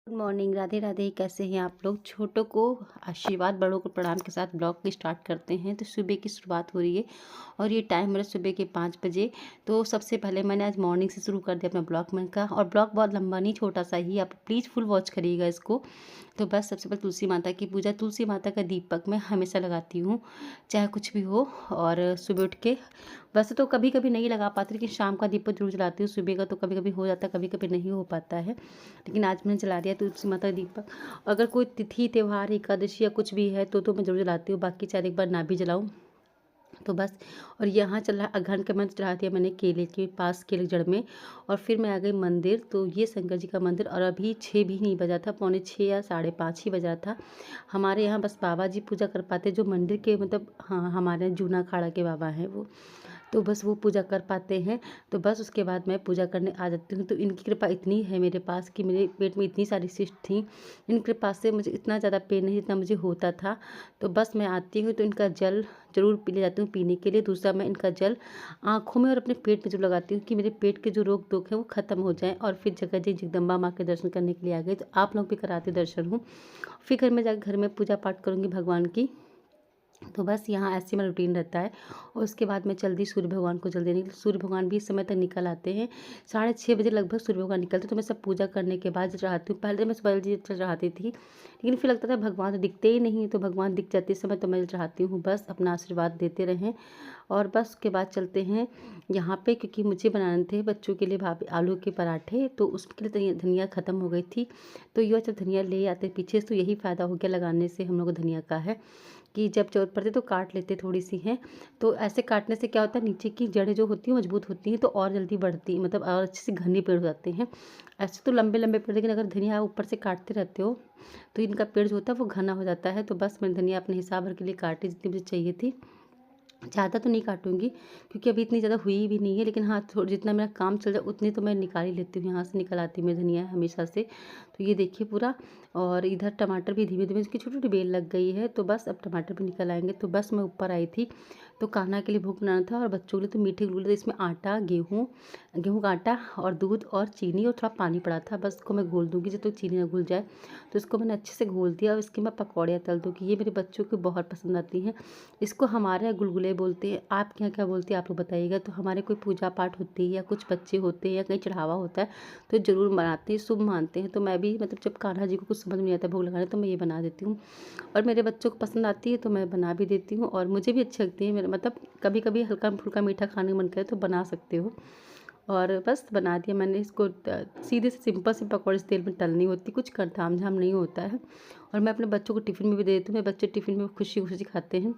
Good morning, Radhe Radhe. कैसे हैं आप लोग? छोटों को आशीर्वाद, बड़ों को प्रणाम के साथ ब्लॉग की स्टार्ट करते हैं। तो सुबह की शुरुआत हो रही है और ये टाइम मेरा सुबह के 5 बजे। तो सबसे पहले मैंने आज मॉर्निंग से शुरू कर दिया अपना ब्लॉग मन का, और ब्लॉग बहुत लंबा नहीं, छोटा सा ही, आप प्लीज़ फुल वॉच करिएगा इसको। तो बस सबसे पहले तुलसी माता की पूजा, तुलसी माता का दीपक मैं हमेशा लगाती हूँ, चाहे कुछ भी हो। और सुबह उठ के वैसे तो कभी कभी नहीं लगा पाती, लेकिन शाम का दीपक जरूर जलाती हूँ। सुबह का तो कभी कभी हो जाता है, कभी कभी नहीं हो पाता है, लेकिन आज मैंने जला दिया तुलसी माता का दीपक। अगर कोई तिथि त्योहार एकादशी या कुछ भी है तो मैं जरूर जलाती हूँ, बाकी चाहे एक बार ना भी जलाऊँ तो बस। और यहाँ चल रहा अगहन का मंत्र चढ़ा दिया मैंने केले के पास, केले जड़ में। और फिर मैं आ गई मंदिर, तो ये शंकर जी का मंदिर, और अभी 6 भी नहीं बजा था, पौने 6 या 5:30 ही बजा था। हमारे यहाँ बस बाबा जी पूजा कर पाते, जो मंदिर के मतलब, हाँ, हमारे यहाँ जूना अखाड़ा के बाबा हैं वो, तो बस वो पूजा कर पाते हैं। तो बस उसके बाद मैं पूजा करने आ जाती हूँ। तो इनकी कृपा इतनी है मेरे पास कि मेरे पेट में इतनी सारी सिस्ट थी, इनकी कृपा से मुझे इतना ज़्यादा पेन नहीं जितना मुझे होता था। तो बस मैं आती हूँ तो इनका जल ज़रूर पी ले जाती हूँ पीने के लिए। दूसरा, मैं इनका जल आँखों में और अपने पेट में जो लगाती हूँ कि मेरे पेट के जो रोग दुख हैं वो ख़त्म हो जाएँ। और फिर जगह जी जगदम्बा माँ के दर्शन करने के लिए आ गई। तो आप लोग भी कराते दर्शन हूँ। फिर घर में जाकर घर में पूजा पाठ करूँगी भगवान की। तो बस यहाँ ऐसे में रूटीन रहता है। और उसके बाद मैं जल्दी सूर्य भगवान को जल देने के लिए, सूर्य भगवान भी इस समय तक निकल आते हैं, 6:30 बजे लगभग सूर्य भगवान निकलते। तो मैं सब पूजा करने के बाद चढ़ाती हूँ। पहले तो मैं सुबह जल्दी चढ़ाती थी, लेकिन फिर लगता था भगवान तो दिखते ही नहीं, तो भगवान दिख जाते इस समय तो मैं चढ़ाती हूँ, बस अपना आशीर्वाद देते रहें। और बस उसके बाद चलते हैं यहाँ पे, क्योंकि मुझे बनाने थे बच्चों के लिए भाभी आलू के पराठे, तो उसके लिए धनिया ख़त्म हो गई थी। तो ये अच्छा धनिया ले आते पीछे से, तो यही फ़ायदा हो गया लगाने से हम लोग को धनिया का है कि जब ज़रूरत पड़ती तो काट लेते थोड़ी सी हैं। तो ऐसे काटने से क्या होता है, नीचे की जड़ें जो होती हैं मजबूत होती हैं, तो और जल्दी बढ़ती, मतलब और अच्छे से घने पेड़ हो जाते हैं। ऐसे तो लंबे लंबे पेड़, लेकिन अगर धनिया ऊपर से काटते रहते हो तो इनका पेड़ जो होता है वो घना हो जाता है। तो बस मैंने धनिया अपने हिसाब भर के लिए काटी जितनी मुझे चाहिए थी, ज़्यादा तो नहीं काटूँगी क्योंकि अभी इतनी ज़्यादा हुई भी नहीं है, लेकिन हाँ, थोड़ा जितना मेरा काम चल जाए उतनी तो मैं निकाल ही लेती हूँ, यहाँ से निकल आती हूँ मैं धनिया हमेशा से। तो ये देखिए पूरा। और इधर टमाटर भी धीमे धीमे इसकी छोटी छोटी बेल लग गई है, तो बस अब टमाटर भी निकल आएंगे। तो बस मैं ऊपर आई थी, तो कान्हा के लिए भोग बनाना था और बच्चों के लिए तो मीठे गुलगुले, तो इसमें आटा, गेहूँ गेहूँ का आटा और दूध और चीनी और थोड़ा पानी पड़ा था। बस इसको मैं घोल दूँगी जब तक चीनी ना घुल जाए। तो इसको मैंने अच्छे से घोल दिया और इसकी मैं पकौड़ियाँ तल दूँगी। ये मेरे बच्चों को बहुत पसंद आती हैं। इसको हमारे यहाँ गुलगुले बोलते हैं, आपके यहाँ क्या बोलते हैं आप लोग बताइएगा। तो हमारे कोई पूजा पाठ होती है या कुछ बच्चे होते हैं या कहीं चढ़ावा होता है तो ज़रूर बनाते हैं, शुभ मानते हैं। तो मैं भी मतलब जब कान्हा जी को कुछ समझ में नहीं आता भोग लगाने, तो मैं ये बना देती हूँ और मेरे बच्चों को पसंद आती है तो मैं बना भी देती हूँ, और मुझे भी अच्छी लगती है। मेरा मतलब कभी कभी हल्का फुल्का मीठा खाने का मन करे तो बना सकते हो। और बस बना दिया मैंने इसको। सीधे से सिंपल से पकौड़े से तेल में तलनी होती, कुछ कर ताम झाम नहीं होता है। और मैं अपने बच्चों को टिफ़िन में भी दे देती हूँ, मेरे बच्चे टिफ़िन में खुशी खुशी खाते हैं।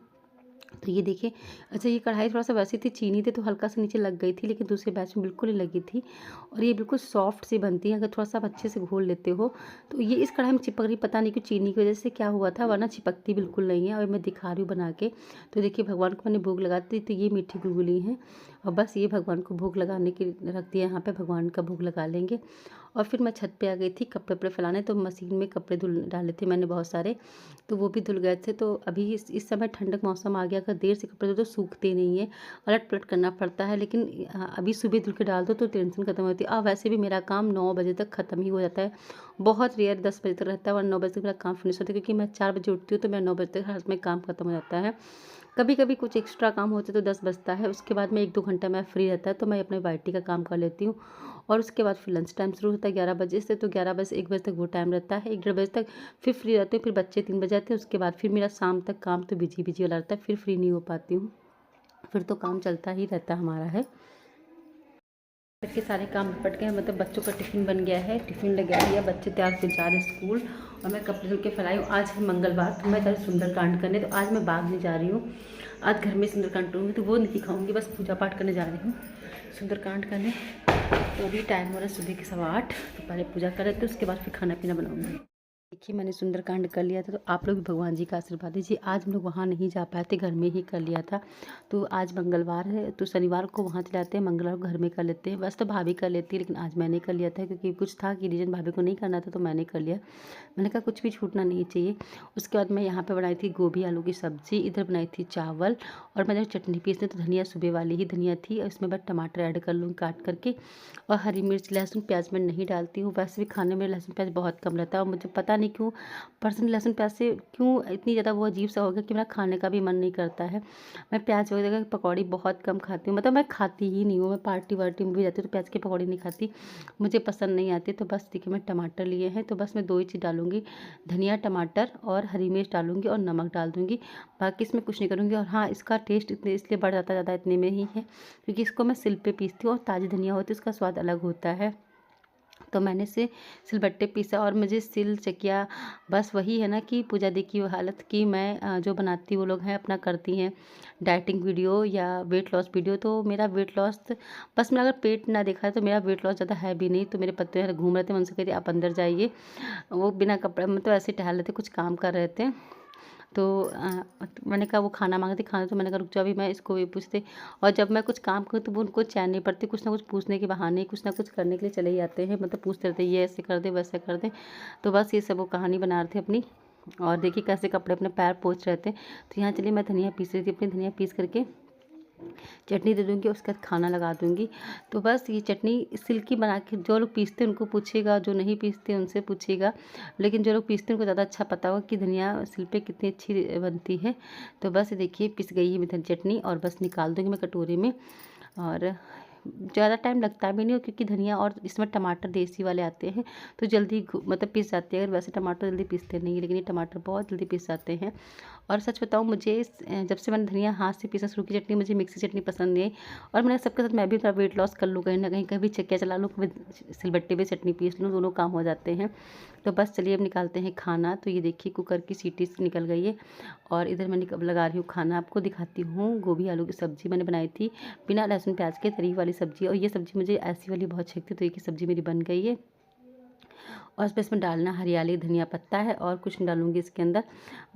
तो ये देखिए, अच्छा ये कढ़ाई थोड़ा-सा वैसी थी, चीनी थी तो हल्का-सा नीचे लग गई थी, लेकिन दूसरे बैच में बिल्कुल नहीं लगी थी। और ये बिल्कुल सॉफ्ट सी बनती है अगर थोड़ा-सा आप अच्छे से घोल लेते हो। तो ये इस कढ़ाई में चिपक रही, पता नहीं क्यों, चीनी की वज़ह से क्या हुआ था, वरना चिपकती बिल्कुल नहीं है। और मैं दिखा रही हूँ बना के। तो देखिए भगवान को मैंने भोग लगा दी, तो ये मीठी गुलगुली हैं और बस ये भगवान को भोग लगाने के रख दिया यहाँ पे, भगवान का भोग लगा लेंगे। और फिर मैं छत पे आ गई थी कपड़े-वपड़े फैलाने, तो मशीन में कपड़े धुल डाले थे मैंने बहुत सारे, तो वो भी धुल गए थे। तो अभी इस समय ठंडक मौसम आ गया, अगर देर से कपड़े धो तो सूखते नहीं है, अलट-पलट करना पड़ता है। लेकिन अभी सुबह धुल के डाल दो तो टेंशन खत्म होती है। वैसे भी मेरा काम 9 बजे तक ख़त्म ही हो जाता है, बहुत रेयर 10 बजे तक रहता है, और 9 बजे तक मेरा काम फिनिश होता है, क्योंकि मैं 4 बजे उठती हूँ तो मेरा 9 बजे तक हाथ में काम खत्म हो जाता है। कभी कभी कुछ एक्स्ट्रा काम होता है तो 10 बजता है, उसके बाद में 1-2 घंटा मैं फ्री रहता है तो मैं अपने वाइटी का काम कर लेती हूँ। और उसके बाद फिर लंच टाइम शुरू होता है 11 बजे से, तो 11 बजे से 1 बजे तक वो टाइम रहता है, 1 डेढ़ बजे तक फिर फ्री रहती हूँ। फिर बच्चे 3 बजे आते हैं, उसके बाद फिर मेरा शाम तक काम तो बिजी बिजी वाला रहता है, फिर फ्री नहीं हो पाती हूँ। फिर तो काम चलता ही रहता हमारा है। घर के सारे काम निपट गए, मतलब बच्चों का टिफ़िन बन गया है, टिफ़िन लगा दिया, बच्चे तैयार हो जा रहे स्कूल, और मैं कपड़े धुल के फैलाई हूँ। आज है मंगलवार, तो मैं जा रही सुंदरकांड करने, तो आज मैं बाग नहीं जा रही हूँ, आज घर में सुंदरकांड करूँगी, तो वो नहीं दिखाऊँगी, बस पूजा पाठ करने जा रही हूँ सुंदरकांड करने। तो अभी टाइम हो रहा है सुबह के 8:15, तो पहले पूजा कर लेते उसके बाद फिर खाना पीना बनाऊँगी। देखिए मैंने सुंदरकांड कर लिया था, तो आप लोग भी भगवान जी का आशीर्वाद दीजिए। आज हम लोग वहाँ नहीं जा पाए थे, घर में ही कर लिया था। तो आज मंगलवार है, तो शनिवार को वहाँ चलाते हैं, मंगलवार को घर में कर लेते हैं। बस तो भाभी कर लेती है, लेकिन आज मैंने कर लिया था क्योंकि कुछ था कि रीजन भाभी को नहीं करना था, तो मैंने कर लिया। मैंने कहा कुछ भी छूटना नहीं चाहिए। उसके बाद मैं यहाँ पे बनाई थी गोभी आलू की सब्ज़ी, इधर बनाई थी चावल, और मैंने चटनी पीसने, तो धनिया सुबह वाली ही धनिया थी, और इसमें बस टमाटर ऐड कर लूँगी काट करके, और हरी मिर्च, लहसुन प्याज मैं नहीं डालती हूँ। वैसे भी खाने में लहसुन प्याज बहुत कम रहता है, और मुझे पता नहीं क्यों पर्सनली लहसुन प्याज से क्यों इतनी ज़्यादा वो अजीब सा हो गया कि मेरा खाने का भी मन नहीं करता है। मैं प्याज वगैरह की पकौड़ी बहुत कम खाती हूँ, मतलब मैं खाती ही नहीं हूँ। मैं पार्टी वार्टी में भी जाती हूँ तो प्याज की पकौड़ी नहीं खाती, मुझे पसंद नहीं आती। तो बस देखिए मैं टमाटर लिए हैं, तो बस मैं 2 ही चीज़ डालूँगी, धनिया, टमाटर और हरी मिर्च डालूँगी, और नमक डाल दूँगी। बाकी इसमें कुछ नहीं करूँगी। और हाँ, इसका टेस्ट इतने इसलिए बढ़ जाता ज़्यादा इतने में ही है क्योंकि इसको मैं सिल पे पीसती हूँ, और ताज़ी धनिया होती है, इसका स्वाद अलग होता है। तो मैंने इसे सिलबट्टे पीसा, और मुझे सिल चकिया बस वही है ना कि पूजा दी की वो हालत कि मैं जो बनाती वो लोग हैं अपना करती हैं डाइटिंग वीडियो या वेट लॉस वीडियो। तो मेरा वेट लॉस बस मेरा अगर पेट ना देखा है तो मेरा वेट लॉस ज़्यादा है भी नहीं। तो मेरे पत्ते यहाँ घूम रहे थे, मैं उनसे कहती आप अंदर जाइए, वो बिना कपड़ा मतलब ऐसे टहल रहे थे, कुछ काम कर रहे थे। तो मैंने कहा वो खाना मांगे थे, खाना, तो मैंने कहा रुक जाओ अभी मैं इसको भी पूछते। और जब मैं कुछ काम करूँ तो वो उनको चैन नहीं पड़ती, कुछ ना कुछ पूछने के बहाने कुछ ना कुछ करने के लिए चले ही आते हैं, मतलब पूछते रहते ये ऐसे कर दे वैसे कर दे। तो बस ये सब वो कहानी बना रहे थे अपनी। और देखिए कैसे कपड़े अपने पैर पोंछ रहे थे। तो यहाँ चलिए मैं धनिया पीस रही थी, अपनी धनिया पीस करके चटनी दे दूँगी, उसके बाद खाना लगा दूँगी। तो बस ये चटनी सिल्की बना के जो लोग पीसते हैं उनको पूछिएगा, जो नहीं पीसते उनसे पूछिएगा, लेकिन जो लोग पीसते हैं उनको ज़्यादा अच्छा पता होगा कि धनिया सिल पे कितनी अच्छी बनती है। तो बस ये देखिए पिस गई है मेरी चटनी, और बस निकाल दूँगी मैं कटोरी में। और ज़्यादा टाइम लगता भी नहीं हो क्योंकि धनिया और इसमें टमाटर देसी वाले आते हैं, तो जल्दी मतलब पिस जाते हैं। अगर वैसे टमाटर जल्दी पीसते नहीं, लेकिन ये टमाटर बहुत जल्दी पिस जाते हैं। और सच बताऊँ मुझे जब से मैंने धनिया हाथ से पीसना शुरू की चटनी, मुझे मिक्सी चटनी पसंद नहीं आई। और मैंने सबके साथ मैं भी थोड़ा वेट लॉस कर लूँ कहीं ना कहीं, कभी चक्किया चला लूँ, कभी सिलबट्टे पे चटनी पीस लूँ, दोनों काम हो जाते हैं। तो बस चलिए अब निकालते हैं खाना। तो ये देखिए कुकर की सीटी निकल गई है, और इधर मैं लगा रही हूँ खाना। आपको दिखाती हूँ गोभी आलू की सब्ज़ी मैंने बनाई थी बिना लहसुन प्याज के, तरी वाली सब्ज़ी। और ये सब्ज़ी मुझे ऐसी वाली बहुत अच्छी लगती है। तो ये सब्ज़ी मेरी बन गई है, और इसमें डालना हरियाली धनिया पत्ता है, और कुछ नहीं डालूँगी इसके अंदर,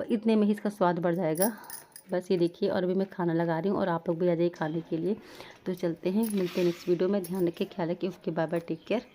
इतने में ही इसका स्वाद बढ़ जाएगा। बस ये देखिए, और अभी मैं खाना लगा रही हूँ, और आप लोग भी आ जाइए खाने के लिए। तो चलते हैं, मिलते हैं नेक्स्ट वीडियो में। ध्यान रखिए, ख्याल रखिए, okay bye bye, take care.